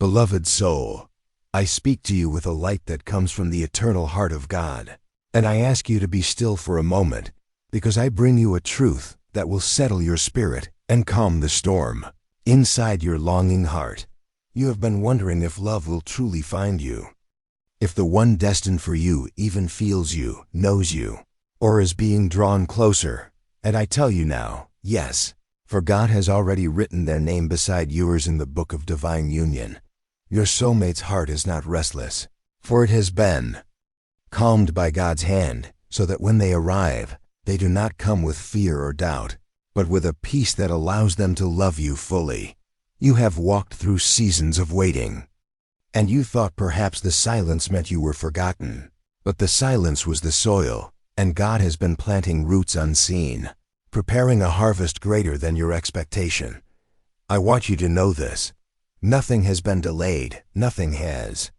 Beloved soul, I speak to you with a light that comes from the eternal heart of God, and I ask you to be still for a moment, because I bring you a truth that will settle your spirit and calm the storm inside your longing heart. You have been wondering if love will truly find you, if the one destined for you even feels you, knows you, or is being drawn closer. And I tell you now, yes, for God has already written their name beside yours in the book of divine union. Your soulmate's heart is not restless, for it has been calmed by God's hand, so that when they arrive, they do not come with fear or doubt, but with a peace that allows them to love you fully. You have walked through seasons of waiting, and you thought perhaps the silence meant you were forgotten, but the silence was the soil, and God has been planting roots unseen, preparing a harvest greater than your expectation. I want you to know this. Nothing has been delayed, nothing has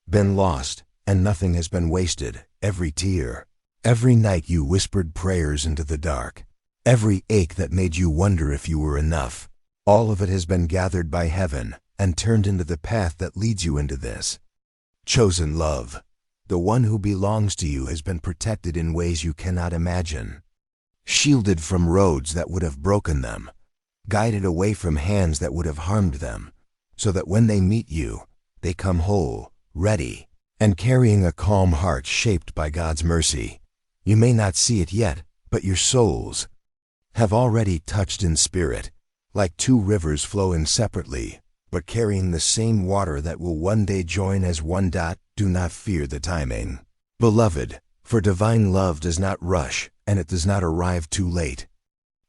been lost, and nothing has been wasted. Every tear, every night you whispered prayers into the dark, every ache that made you wonder if you were enough, all of it has been gathered by heaven and turned into the path that leads you into this chosen love. The one who belongs to you has been protected in ways you cannot imagine, shielded from roads that would have broken them, guided away from hands that would have harmed them, so that when they meet you, they come whole, ready, and carrying a calm heart shaped by God's mercy. You may not see it yet, but your souls have already touched in spirit, like two rivers flowing separately, but carrying the same water that will one day join as one. Do not fear the timing, beloved, for divine love does not rush, and it does not arrive too late.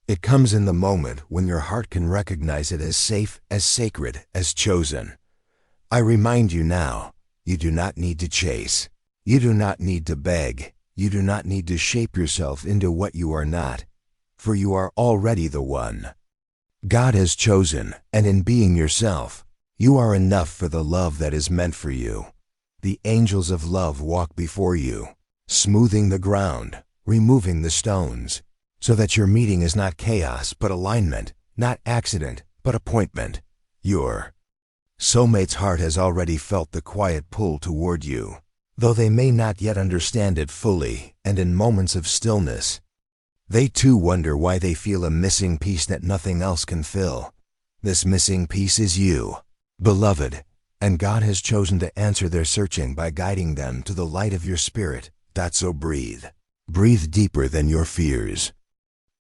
It comes in the moment when your heart can recognize it as safe, as sacred, as chosen. I remind you now, you do not need to chase. You do not need to beg. You do not need to shape yourself into what you are not, for you are already the one God has chosen, and in being yourself, you are enough for the love that is meant for you. The angels of love walk before you, smoothing the ground, removing the stones, so that your meeting is not chaos but alignment, not accident but appointment. Your soulmate's heart has already felt the quiet pull toward you, though they may not yet understand it fully, and in moments of stillness, they too wonder why they feel a missing piece that nothing else can fill. This missing piece is you, beloved, and God has chosen to answer their searching by guiding them to the light of your spirit. So breathe. Breathe deeper than your fears,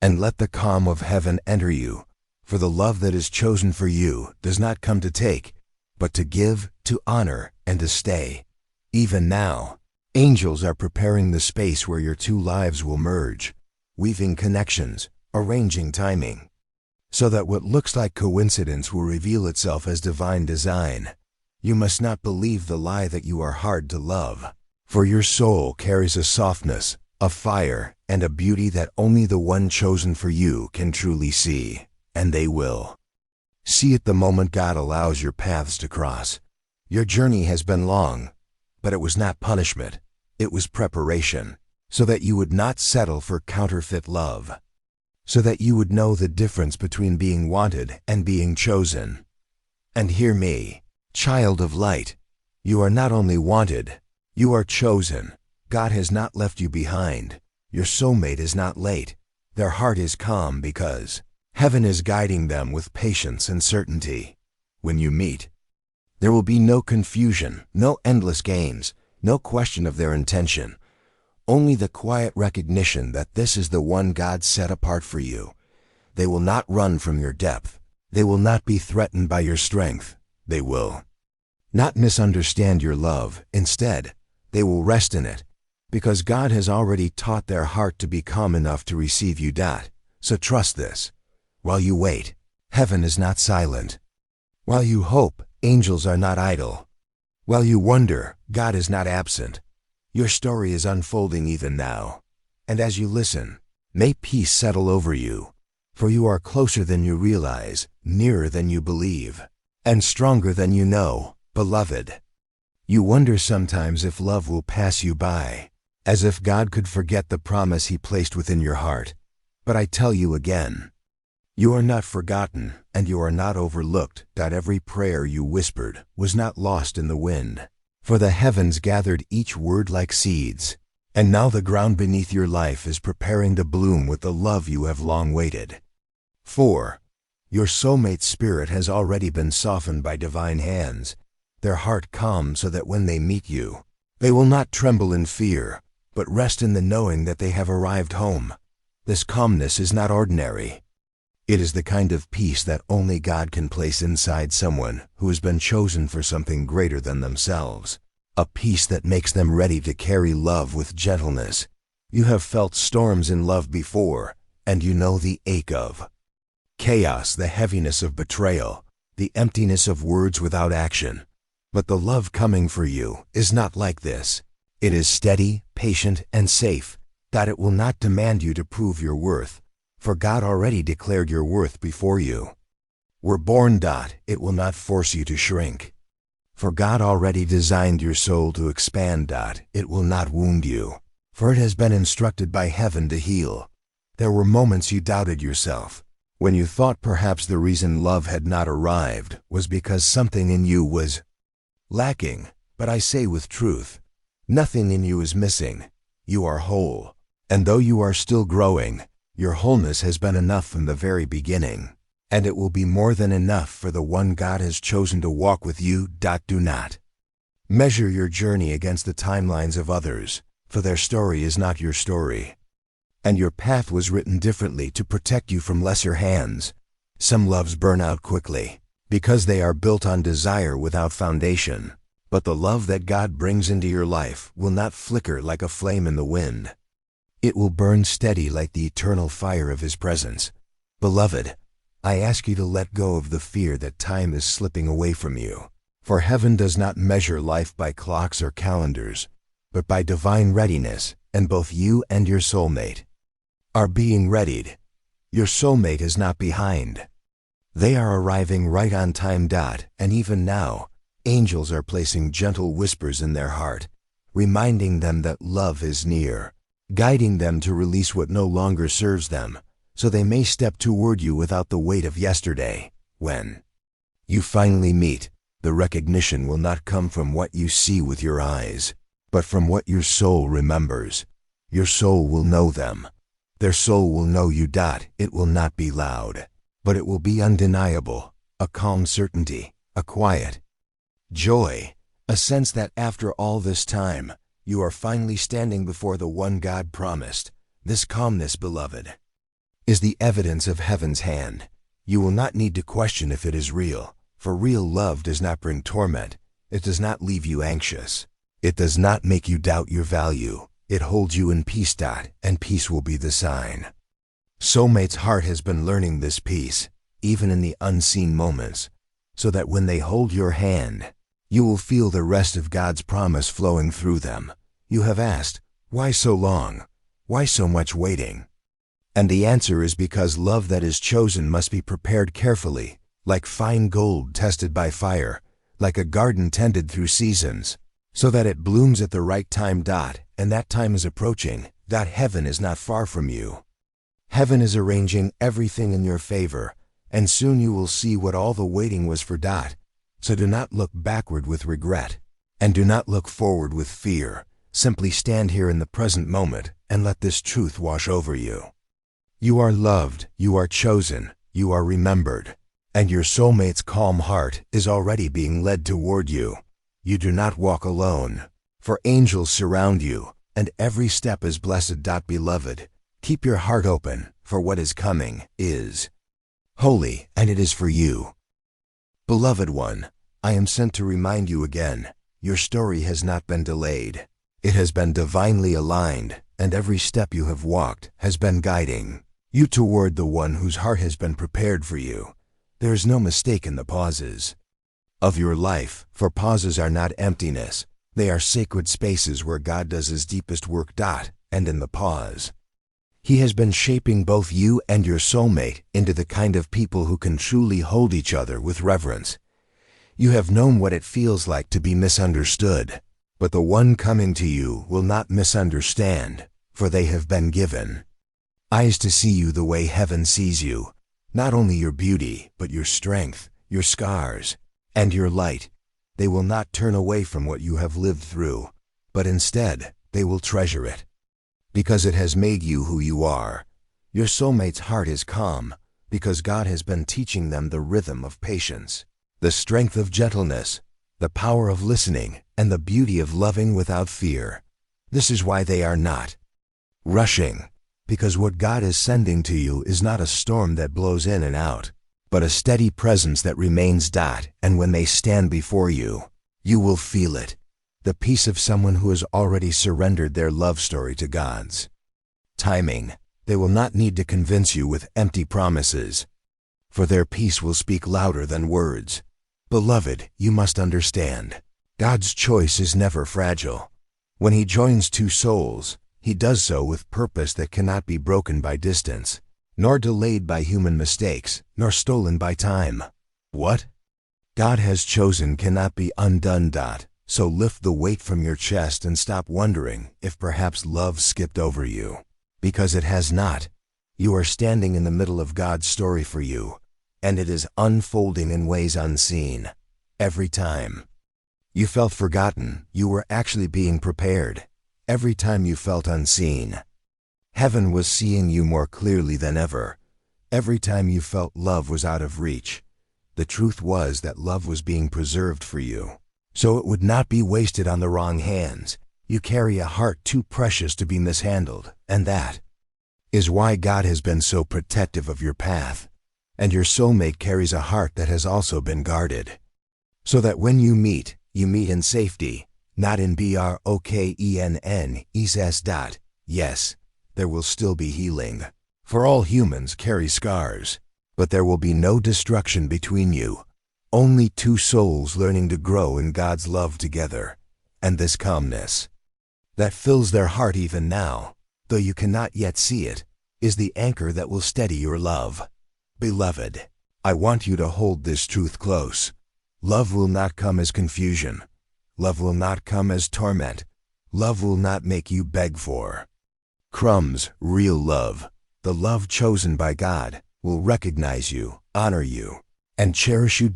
and let the calm of heaven enter you, for the love that is chosen for you does not come to take, but to give, to honor, and to stay. Even now, angels are preparing the space where your two lives will merge, weaving connections, arranging timing, so that what looks like coincidence will reveal itself as divine design. You must not believe the lie that you are hard to love, for your soul carries a softness, a fire, and a beauty that only the one chosen for you can truly see, and they will see it the moment God allows your paths to cross. Your journey has been long, but it was not punishment, it was preparation, so that you would not settle for counterfeit love, so that you would know the difference between being wanted and being chosen. And hear me, child of light, you are not only wanted, you are chosen. God has not left you behind. Your soulmate is not late. Their heart is calm because heaven is guiding them with patience and certainty. When you meet, there will be no confusion, no endless games, no question of their intention. Only the quiet recognition that this is the one God set apart for you. They will not run from your depth. They will not be threatened by your strength. They will not misunderstand your love. Instead, they will rest in it, because God has already taught their heart to be calm enough to receive you. So trust this. While you wait, heaven is not silent. While you hope, angels are not idle. While you wonder, God is not absent. Your story is unfolding even now. And as you listen, may peace settle over you, for you are closer than you realize, nearer than you believe, and stronger than you know, beloved. You wonder sometimes if love will pass you by, as if God could forget the promise He placed within your heart. But I tell you again, You are not forgotten, and you are not overlooked. Every prayer you whispered was not lost in the wind, for the heavens gathered each word like seeds, and now the ground beneath your life is preparing to bloom with the love you have long waited. 4. Your soulmate's spirit has already been softened by divine hands, their heart calm so that when they meet you, they will not tremble in fear, but rest in the knowing that they have arrived home. This calmness is not ordinary. It is the kind of peace that only God can place inside someone who has been chosen for something greater than themselves. A peace that makes them ready to carry love with gentleness. You have felt storms in love before, and you know the ache of chaos, the heaviness of betrayal, the emptiness of words without action. But the love coming for you is not like this. It is steady, patient, and safe, that it will not demand you to prove your worth, for God already declared your worth before you were born. It will not force you to shrink, for God already designed your soul to expand. It will not wound you, for it has been instructed by heaven to heal. There were moments you doubted yourself, when you thought perhaps the reason love had not arrived was because something in you was lacking. But I say with truth, nothing in you is missing. You are whole, and though you are still growing, your wholeness has been enough from the very beginning, and it will be more than enough for the one God has chosen to walk with you. Do not measure your journey against the timelines of others, for their story is not your story, and your path was written differently to protect you from lesser hands. Some loves burn out quickly, because they are built on desire without foundation, but the love that God brings into your life will not flicker like a flame in the wind. It will burn steady like the eternal fire of His presence. Beloved, I ask you to let go of the fear that time is slipping away from you, for heaven does not measure life by clocks or calendars, but by divine readiness, and both you and your soulmate are being readied. Your soulmate is not behind. They are arriving right on time. And even now, angels are placing gentle whispers in their heart, reminding them that love is near, guiding them to release what no longer serves them, so they may step toward you without the weight of yesterday. When you finally meet, the recognition will not come from what you see with your eyes, but from what your soul remembers. Your soul will know them. Their soul will know you. It will not be loud, but it will be undeniable, a calm certainty, a quiet joy, a sense that after all this time, you are finally standing before the one God promised. This calmness, beloved, is the evidence of heaven's hand. You will not need to question if it is real, for real love does not bring torment. It does not leave you anxious. It does not make you doubt your value. It holds you in peace. And peace will be the sign. Soulmate's heart has been learning this peace, even in the unseen moments, so that when they hold your hand, you will feel the rest of God's promise flowing through them. You have asked, why so long? Why so much waiting? And the answer is because love that is chosen must be prepared carefully, like fine gold tested by fire, like a garden tended through seasons, so that it blooms at the right time. And that time is approaching. Heaven is not far from you. Heaven is arranging everything in your favor, and soon you will see what all the waiting was for. So do not look backward with regret, and do not look forward with fear. Simply stand here in the present moment and let this truth wash over you. You are loved, you are chosen, you are remembered, and your soulmate's calm heart is already being led toward you. You do not walk alone, for angels surround you, and every step is blessed. Beloved, keep your heart open, for what is coming is holy, and it is for you. Beloved one, I am sent to remind you again, your story has not been delayed. It has been divinely aligned, and every step you have walked has been guiding you toward the one whose heart has been prepared for you. There is no mistake in the pauses of your life, for pauses are not emptiness. They are sacred spaces where God does His deepest work. And in the pause, He has been shaping both you and your soulmate into the kind of people who can truly hold each other with reverence. You have known what it feels like to be misunderstood, but the one coming to you will not misunderstand, for they have been given eyes to see you the way heaven sees you, Not only your beauty, but your strength, your scars, and your light. They will not turn away from what you have lived through, but instead, they will treasure it. Because it has made you who you are. Your soulmate's heart is calm, because God has been teaching them the rhythm of patience, the strength of gentleness, the power of listening, and the beauty of loving without fear. This is why they are not rushing, because what God is sending to you is not a storm that blows in and out, but a steady presence that remains. And when they stand before you, you will feel it, the peace of someone who has already surrendered their love story to God's timing. They will not need to convince you with empty promises, for their peace will speak louder than words. Beloved, you must understand, God's choice is never fragile. When He joins two souls, He does so with purpose that cannot be broken by distance, nor delayed by human mistakes, nor stolen by time. What God has chosen cannot be undone. So lift the weight from your chest and stop wondering if perhaps love skipped over you. Because it has not. You are standing in the middle of God's story for you, and it is unfolding in ways unseen. Every time you felt forgotten, you were actually being prepared. Every time you felt unseen, heaven was seeing you more clearly than ever. Every time you felt love was out of reach, the truth was that love was being preserved for you, so it would not be wasted on the wrong hands. You carry a heart too precious to be mishandled, and that is why God has been so protective of your path. And your soulmate carries a heart that has also been guarded, so that when you meet in safety, not in brokeness. Yes, there will still be healing, for all humans carry scars, but there will be no destruction between you. Only two souls learning to grow in God's love together, and this calmness that fills their heart even now, though you cannot yet see it, is the anchor that will steady your love. Beloved, I want you to hold this truth close. Love will not come as confusion. Love will not come as torment. Love will not make you beg for crumbs. Real love, the love chosen by God, will recognize you, honor you, and cherish you.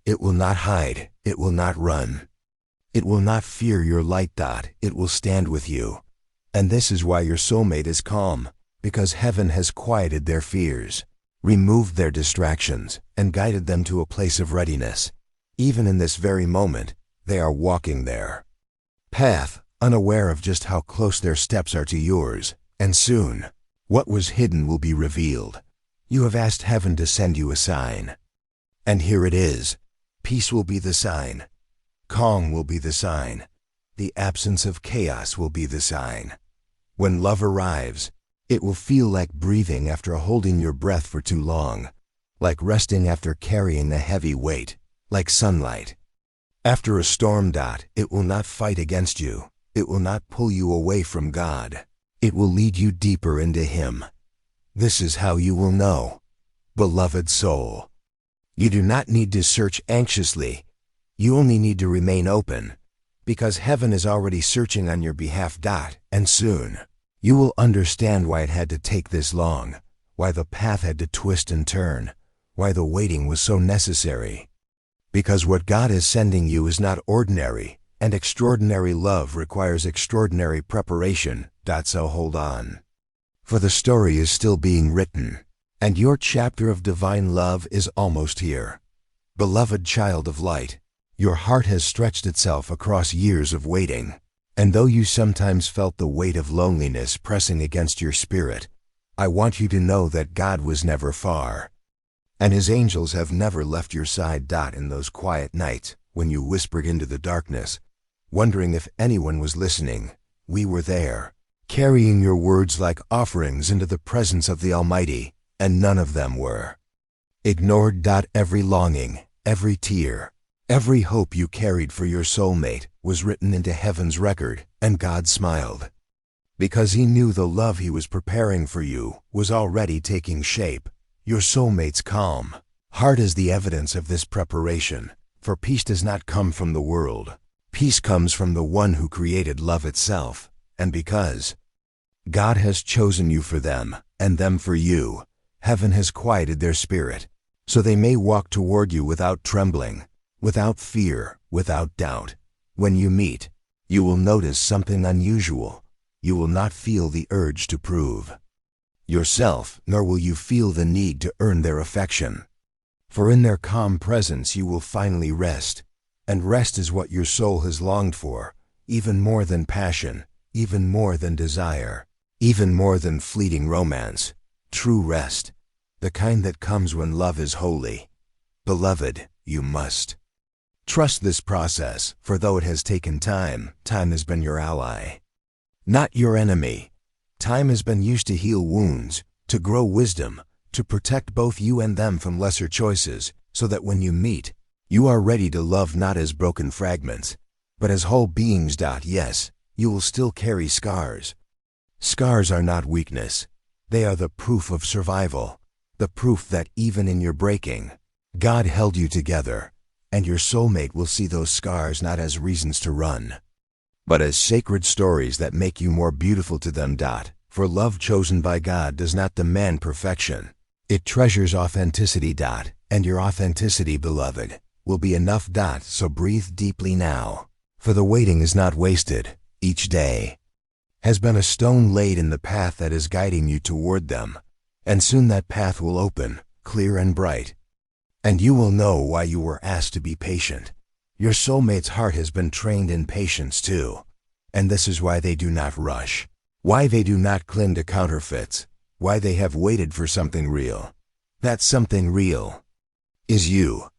It will not hide. It will not run. It will not fear your light. It will stand with you. And this is why your soulmate is calm, because heaven has quieted their fears, removed their distractions, and guided them to a place of readiness. Even in this very moment, they are walking their path, unaware of just how close their steps are to yours. And soon, what was hidden will be revealed. You have asked heaven to send you a sign, and here it is. Peace will be the sign. Calm will be the sign. The absence of chaos will be the sign. When love arrives, it will feel like breathing after holding your breath for too long, like resting after carrying a heavy weight, like sunlight after a storm. It will not fight against you. It will not pull you away from God. It will lead you deeper into Him. This is how you will know. Beloved soul, you do not need to search anxiously. You only need to remain open, because heaven is already searching on your behalf. And soon, you will understand why it had to take this long, why the path had to twist and turn, why the waiting was so necessary. Because what God is sending you is not ordinary, and extraordinary love requires extraordinary preparation. So hold on, for the story is still being written, and your chapter of divine love is almost here. Beloved child of light, your heart has stretched itself across years of waiting, and though you sometimes felt the weight of loneliness pressing against your spirit, I want you to know that God was never far, and His angels have never left your side. In those quiet nights, when you whispered into the darkness, wondering if anyone was listening, we were there, carrying your words like offerings into the presence of the Almighty, and none of them were ignored. Every longing, every tear, every hope you carried for your soulmate was written into heaven's record, and God smiled, because He knew the love He was preparing for you was already taking shape. Your soulmate's calm heart is the evidence of this preparation, for peace does not come from the world. Peace comes from the one who created love itself, and because God has chosen you for them, and them for you, Heaven has quieted their spirit, so they may walk toward you without trembling, without fear, without doubt. When you meet, you will notice something unusual. You will not feel the urge to prove yourself, nor will you feel the need to earn their affection. For in their calm presence you will finally rest, and rest is what your soul has longed for, even more than passion, even more than desire, even more than fleeting romance. True rest, the kind that comes when love is holy. Beloved, you must trust this process, for though it has taken time, time has been your ally, not your enemy. Time has been used to heal wounds, to grow wisdom, to protect both you and them from lesser choices, so that when you meet, you are ready to love not as broken fragments, but as whole beings. Yes, you will still carry scars. Scars are not weakness. They are the proof of survival, the proof that even in your breaking, God held you together, and your soulmate will see those scars not as reasons to run, but as sacred stories that make you more beautiful to them. For love chosen by God does not demand perfection. It treasures authenticity. And your authenticity, beloved, will be enough. So breathe deeply now, for the waiting is not wasted. Each day has been a stone laid in the path that is guiding you toward them, and soon that path will open, clear and bright, and you will know why you were asked to be patient. Your soulmate's heart has been trained in patience too, and this is why they do not rush, why they do not cling to counterfeits, why they have waited for something real. That something real is you.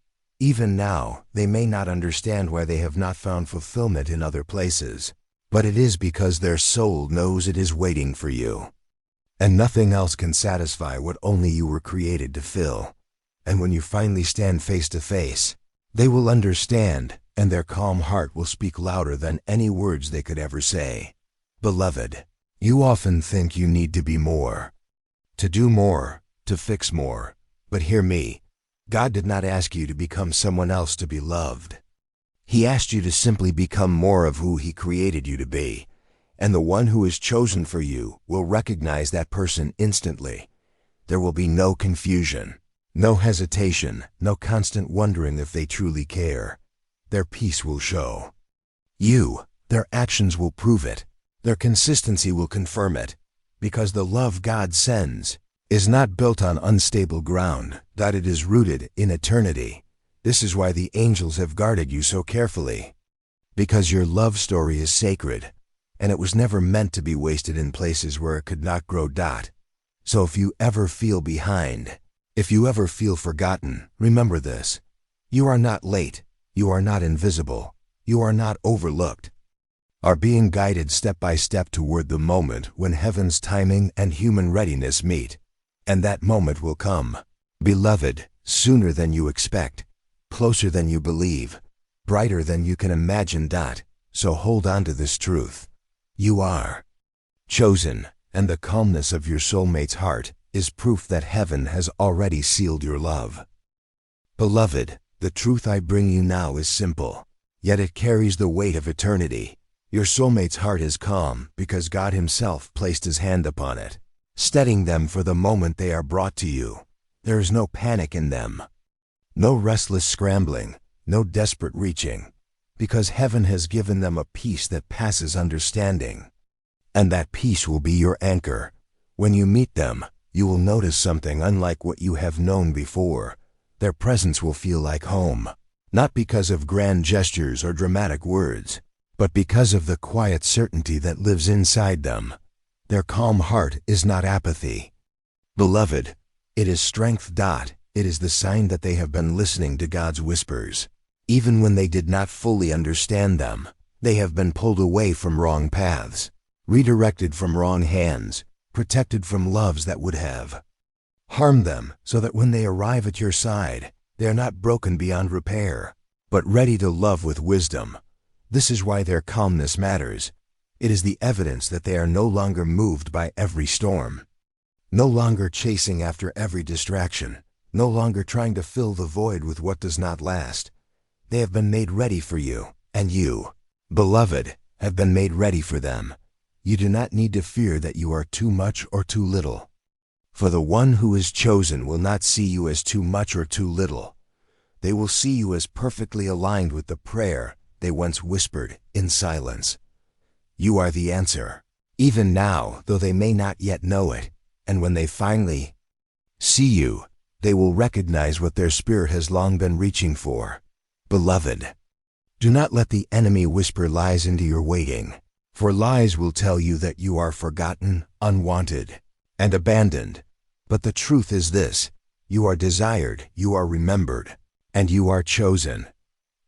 Even now, they may not understand why they have not found fulfillment in other places, but it is because their soul knows it is waiting for you. And nothing else can satisfy what only you were created to fill. And when you finally stand face to face, they will understand, and their calm heart will speak louder than any words they could ever say. Beloved, you often think you need to be more, to do more, to fix more. But hear me, God did not ask you to become someone else to be loved. He asked you to simply become more of who He created you to be, and the one who is chosen for you will recognize that person instantly. There will be no confusion, no hesitation, no constant wondering if they truly care. Their peace will show you, their actions will prove it, their consistency will confirm it, because the love God sends is not built on unstable ground, that it is rooted in eternity. This is why the angels have guarded you so carefully, because your love story is sacred, and it was never meant to be wasted in places where it could not grow. So if you ever feel behind, if you ever feel forgotten, remember this: you are not late, you are not invisible, you are not overlooked, are being guided step by step toward the moment when heaven's timing and human readiness meet. And that moment will come, beloved, sooner than you expect, closer than you believe, brighter than you can imagine. So hold on to this truth: you are chosen, and the calmness of your soulmate's heart is proof that heaven has already sealed your love. Beloved, the truth I bring you now is simple, yet it carries the weight of eternity. Your soulmate's heart is calm because God Himself placed His hand upon it, steadying them for the moment they are brought to you. There is no panic in them, no restless scrambling, no desperate reaching, because heaven has given them a peace that passes understanding. And that peace will be your anchor. When you meet them, you will notice something unlike what you have known before. Their presence will feel like home, not because of grand gestures or dramatic words, but because of the quiet certainty that lives inside them. Their calm heart is not apathy, beloved, it is strength. It is the sign that they have been listening to God's whispers. Even when they did not fully understand them, they have been pulled away from wrong paths, redirected from wrong hands, protected from loves that would have harmed them, so that when they arrive at your side, they are not broken beyond repair, but ready to love with wisdom. This is why their calmness matters. It is the evidence that they are no longer moved by every storm, no longer chasing after every distraction, no longer trying to fill the void with what does not last. They have been made ready for you, and you, beloved, have been made ready for them. You do not need to fear that you are too much or too little. For the one who is chosen will not see you as too much or too little. They will see you as perfectly aligned with the prayer they once whispered in silence. You are the answer, even now, though they may not yet know it, and when they finally see you, they will recognize what their spirit has long been reaching for. Beloved, do not let the enemy whisper lies into your waiting, for lies will tell you that you are forgotten, unwanted, and abandoned. But the truth is this: you are desired, you are remembered, and you are chosen.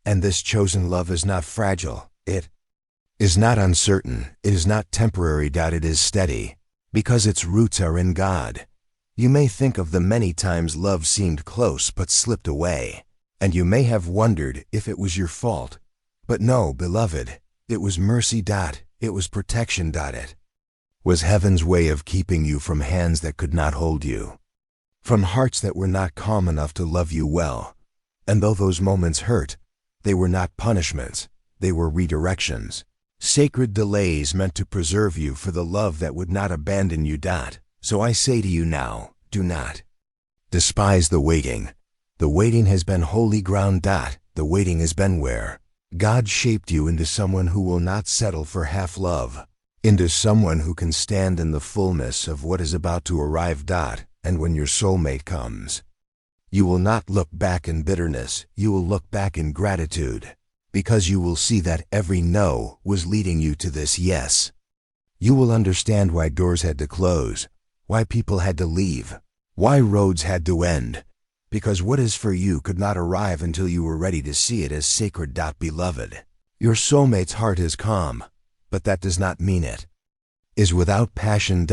And this chosen love is not fragile, it is not uncertain, it is not temporary. It is steady, because its roots are in God. You may think of the many times love seemed close but slipped away, and you may have wondered if it was your fault. But no, beloved, it was mercy. It was protection. It was heaven's way of keeping you from hands that could not hold you, from hearts that were not calm enough to love you well. And though those moments hurt, they were not punishments, they were redirections. Sacred delays meant to preserve you for the love that would not abandon you. So I say to you now, do not despise the waiting. The waiting has been holy ground. The waiting has been where God shaped you into someone who will not settle for half love, into someone who can stand in the fullness of what is about to arrive. And when your soulmate comes, you will not look back in bitterness, you will look back in gratitude, because you will see that every no was leading you to this yes. You will understand why doors had to close, why people had to leave, why roads had to end, because what is for you could not arrive until you were ready to see it as sacred. Beloved, your soulmate's heart is calm, but that does not mean it is without passion.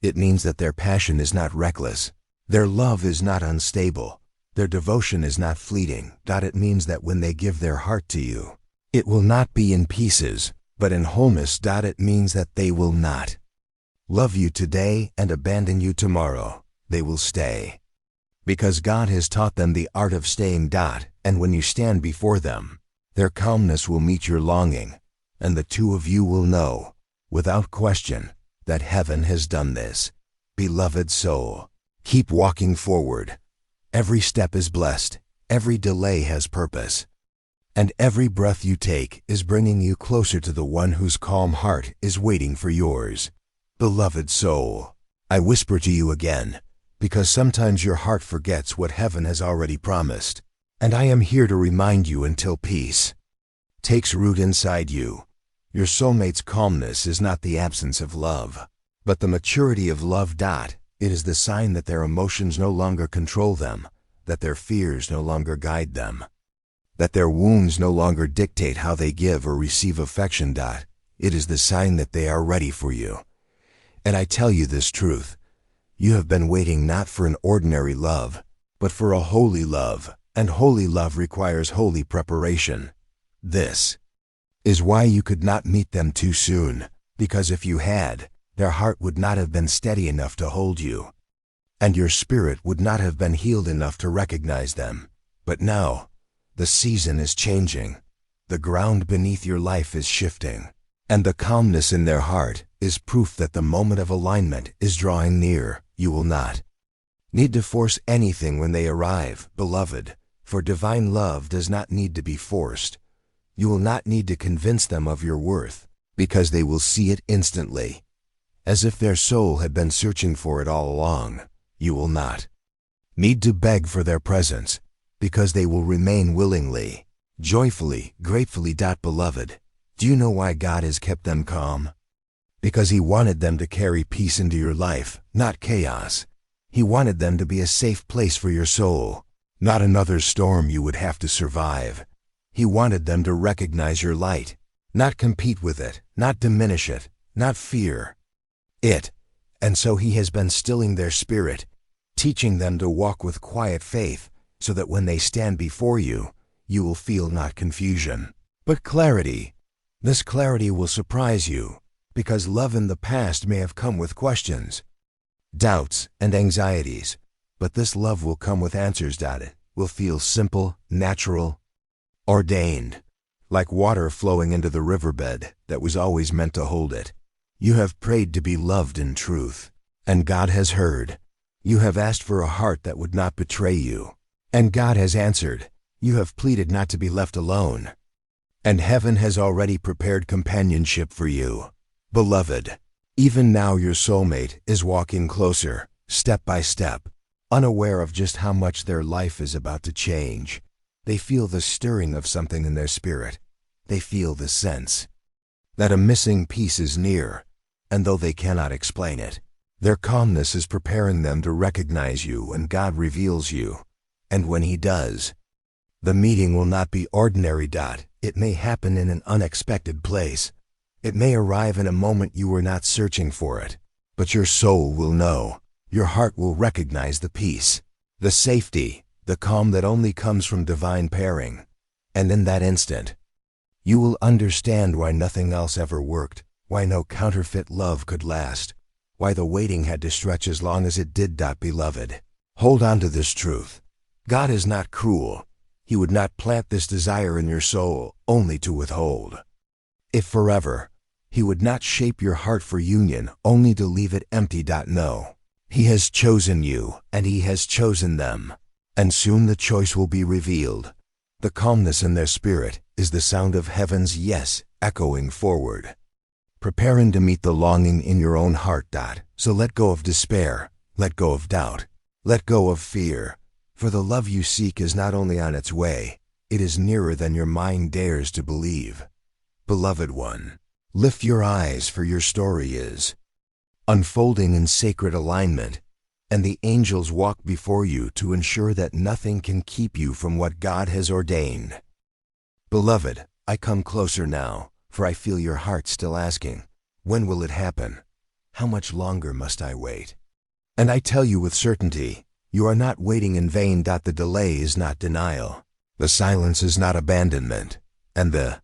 It means that their passion is not reckless. Their love is not unstable. Their devotion is not fleeting. It means that when they give their heart to you, it will not be in pieces, but in wholeness. It means that they will not love you today and abandon you tomorrow. They will stay, because God has taught them the art of staying. And when you stand before them, their calmness will meet your longing, and the two of you will know, without question, that heaven has done this. Beloved soul, keep walking forward. Every step is blessed, every delay has purpose, and every breath you take is bringing you closer to the one whose calm heart is waiting for yours. Beloved soul, I whisper to you again, because sometimes your heart forgets what heaven has already promised, and I am here to remind you until peace takes root inside you. Your soulmate's calmness is not the absence of love, but the maturity of love. It is the sign that their emotions no longer control them, that their fears no longer guide them, that their wounds no longer dictate how they give or receive affection. It is the sign that they are ready for you. And I tell you this truth: you have been waiting not for an ordinary love, but for a holy love, and holy love requires holy preparation. This is why you could not meet them too soon, because if you had, their heart would not have been steady enough to hold you, and your spirit would not have been healed enough to recognize them. But now, the season is changing, the ground beneath your life is shifting, and the calmness in their heart is proof that the moment of alignment is drawing near. You will not need to force anything when they arrive, beloved, for divine love does not need to be forced. You will not need to convince them of your worth, because they will see it instantly, as if their soul had been searching for it all along. You will not need to beg for their presence, because they will remain willingly, joyfully, gratefully. Beloved, do you know why God has kept them calm? Because He wanted them to carry peace into your life, not chaos. He wanted them to be a safe place for your soul, not another storm you would have to survive. He wanted them to recognize your light, not compete with it, not diminish it, not fear it. And so He has been stilling their spirit, teaching them to walk with quiet faith, so that when they stand before you, you will feel not confusion, but clarity. This clarity will surprise you, because love in the past may have come with questions, doubts, and anxieties, but this love will come with answers. It will feel simple, natural, ordained, like water flowing into the riverbed that was always meant to hold it. You have prayed to be loved in truth, and God has heard. You have asked for a heart that would not betray you. And God has answered. You have pleaded not to be left alone. And heaven has already prepared companionship for you. Beloved, even now your soulmate is walking closer, step by step, unaware of just how much their life is about to change. They feel the stirring of something in their spirit. They feel the sense that a missing piece is near, and though they cannot explain it, their calmness is preparing them to recognize you when God reveals you. And when He does, the meeting will not be ordinary. It may happen in an unexpected place. It may arrive in a moment you were not searching for it. But your soul will know. Your heart will recognize the peace, the safety, the calm that only comes from divine pairing. And in that instant, you will understand why nothing else ever worked, why no counterfeit love could last, why the waiting had to stretch as long as it did. Beloved, hold on to this truth. God is not cruel. He would not plant this desire in your soul only to withhold it forever. He would not shape your heart for union only to leave it empty. No. He has chosen you, and He has chosen them. And soon the choice will be revealed. The calmness in their spirit is the sound of heaven's yes echoing forward, preparing to meet the longing in your own heart. So let go of despair, let go of doubt, let go of fear, for the love you seek is not only on its way, it is nearer than your mind dares to believe. Beloved one, lift your eyes, for your story is unfolding in sacred alignment, and the angels walk before you to ensure that nothing can keep you from what God has ordained. Beloved, I come closer now, for I feel your heart still asking, when will it happen? How much longer must I wait? And I tell you with certainty, you are not waiting in vain. The delay is not denial. The silence is not abandonment. And the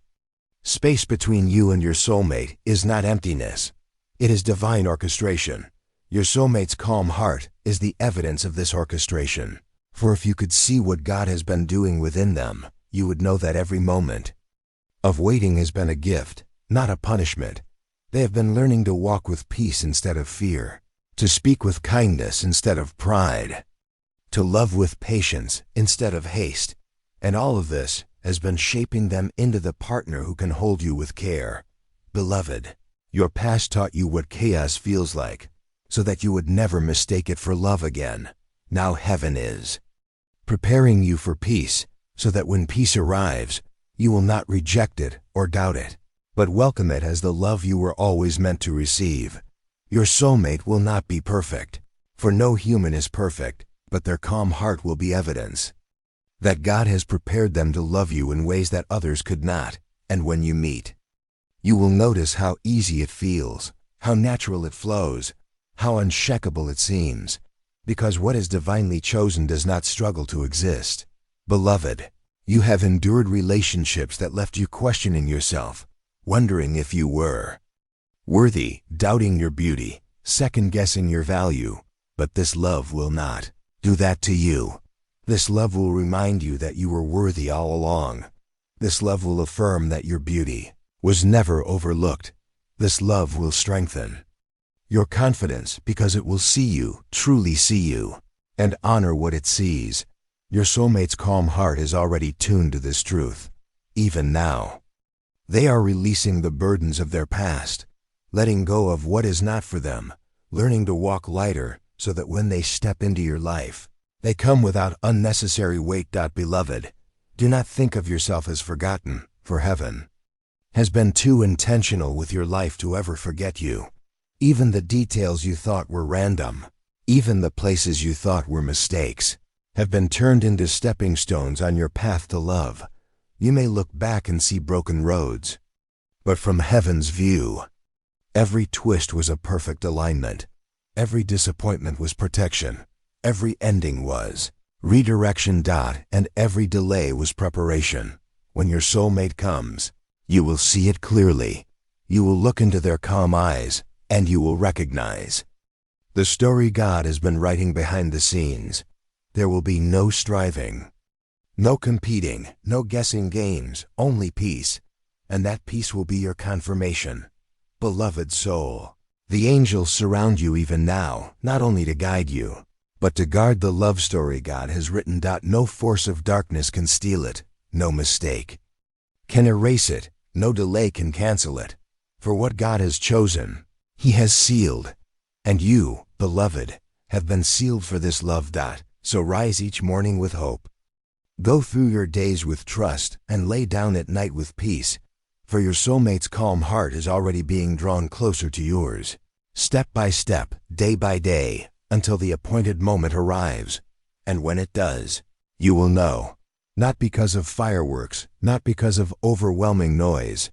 space between you and your soulmate is not emptiness. It is divine orchestration. Your soulmate's calm heart is the evidence of this orchestration. For if you could see what God has been doing within them, you would know that every moment of waiting has been a gift, not a punishment. They have been learning to walk with peace instead of fear, to speak with kindness instead of pride, to love with patience instead of haste. And all of this has been shaping them into the partner who can hold you with care. Beloved, your past taught you what chaos feels like, so that you would never mistake it for love again. Now heaven is preparing you for peace, so that when peace arrives, you will not reject it or doubt it, but welcome it as the love you were always meant to receive. Your soulmate will not be perfect, for no human is perfect, but their calm heart will be evidence that God has prepared them to love you in ways that others could not. And when you meet, you will notice how easy it feels, how natural it flows, how unshakable it seems, because what is divinely chosen does not struggle to exist. Beloved, you have endured relationships that left you questioning yourself, wondering if you were worthy, doubting your beauty, second-guessing your value. But this love will not do that to you. This love will remind you that you were worthy all along. This love will affirm that your beauty was never overlooked. This love will strengthen your confidence because it will see you, truly see you, and honor what it sees. Your soulmate's calm heart is already tuned to this truth. Even now, they are releasing the burdens of their past, letting go of what is not for them, learning to walk lighter so that when they step into your life, they come without unnecessary weight. Beloved, do not think of yourself as forgotten, for heaven has been too intentional with your life to ever forget you. Even the details you thought were random, even the places you thought were mistakes, have been turned into stepping stones on your path to love. You may look back and see broken roads, but from heaven's view, every twist was a perfect alignment. Every disappointment was protection. Every ending was redirection. And every delay was preparation. When your soulmate comes, you will see it clearly. You will look into their calm eyes, and you will recognize the story God has been writing behind the scenes. There will be no striving, no competing, no guessing games, only peace. And that peace will be your confirmation. Beloved soul, the angels surround you even now, not only to guide you, But to guard the love story God has written, no force of darkness can steal it, no mistake can erase it, no delay can cancel it. For what God has chosen, He has sealed. And you, beloved, have been sealed for this love. So rise each morning with hope. Go through your days with trust and lay down at night with peace, for your soulmate's calm heart is already being drawn closer to yours, step by step, day by day, until the appointed moment arrives. And when it does, you will know, not because of fireworks, not because of overwhelming noise,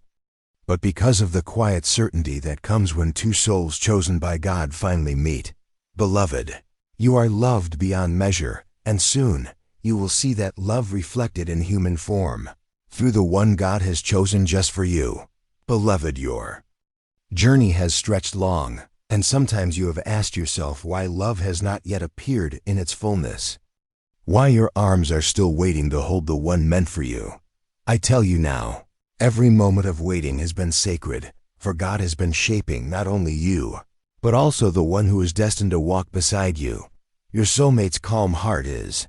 but because of the quiet certainty that comes when two souls chosen by God finally meet. Beloved, you are loved beyond measure, and soon you will see that love reflected in human form, through the one God has chosen just for you. Beloved, your journey has stretched long, and sometimes you have asked yourself why love has not yet appeared in its fullness, why your arms are still waiting to hold the one meant for you. I tell you now, every moment of waiting has been sacred, for God has been shaping not only you, but also the one who is destined to walk beside you. Your soulmate's calm heart is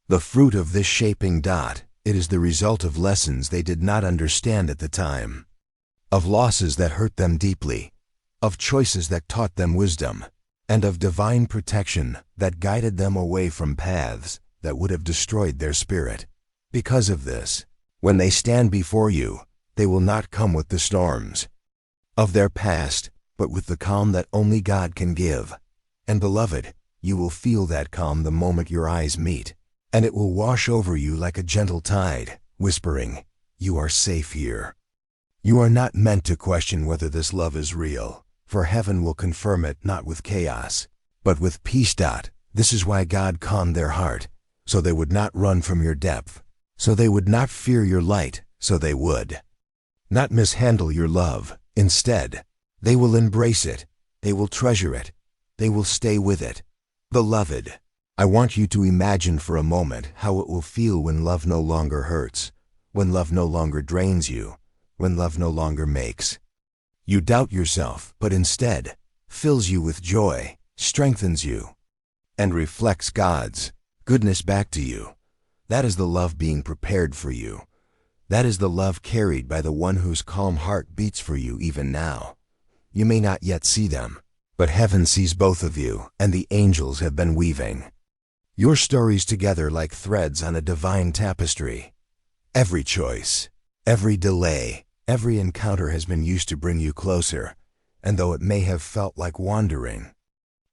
the fruit of this shaping. It is the result of lessons they did not understand at the time, of losses that hurt them deeply, of choices that taught them wisdom, and of divine protection that guided them away from paths that would have destroyed their spirit. Because of this, when they stand before you, they will not come with the storms of their past, but with the calm that only God can give. And beloved, you will feel that calm the moment your eyes meet, and it will wash over you like a gentle tide, whispering, "You are safe here." You are not meant to question whether this love is real, for heaven will confirm it not with chaos, but with peace. This is why God calmed their heart, so they would not run from your depth, so they would not fear your light, so they would not mishandle your love. Instead, they will embrace it, they will treasure it, they will stay with it. Beloved, I want you to imagine for a moment how it will feel when love no longer hurts, when love no longer drains you, when love no longer makes you doubt yourself, but instead fills you with joy, strengthens you, and reflects God's goodness back to you. That is the love being prepared for you. That is the love carried by the one whose calm heart beats for you even now. You may not yet see them, but heaven sees both of you, and the angels have been weaving your stories together like threads on a divine tapestry. Every choice, every delay, every encounter has been used to bring you closer, and though it may have felt like wandering,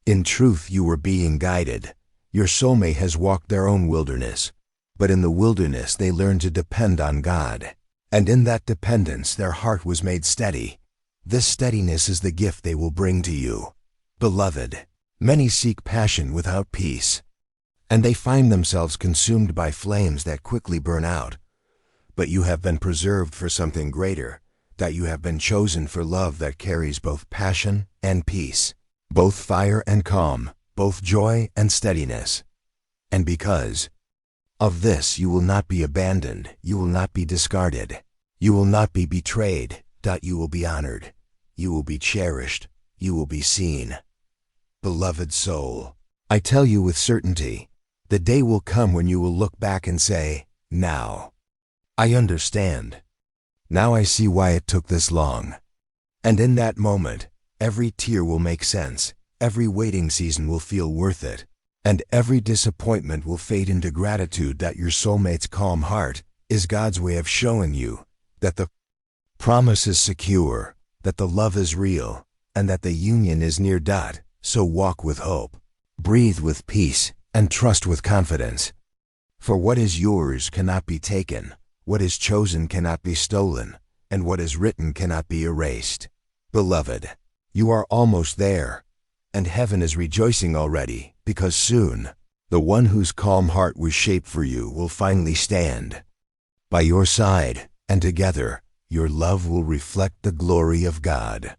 in truth you were being guided. Your soulmate has walked their own wilderness, but in the wilderness they learned to depend on God, and in that dependence their heart was made steady. This steadiness is the gift they will bring to you. Beloved, many seek passion without peace, and they find themselves consumed by flames that quickly burn out. But you have been preserved for something greater, that you have been chosen for love that carries both passion and peace, both fire and calm, both joy and steadiness. And because of this you will not be abandoned, you will not be discarded, you will not be betrayed. You will be honored, you will be cherished, you will be seen. Beloved soul, I tell you with certainty, the day will come when you will look back and say, "Now I understand. Now I see why it took this long." And in that moment, every tear will make sense, every waiting season will feel worth it, and every disappointment will fade into gratitude. That your soulmate's calm heart is God's way of showing you that the promise is secure, that the love is real, and that the union is near. So walk with hope, breathe with peace, and trust with confidence. For what is yours cannot be taken, what is chosen cannot be stolen, and what is written cannot be erased. Beloved, you are almost there, and heaven is rejoicing already, because soon, the one whose calm heart was shaped for you will finally stand by your side, and together, your love will reflect the glory of God.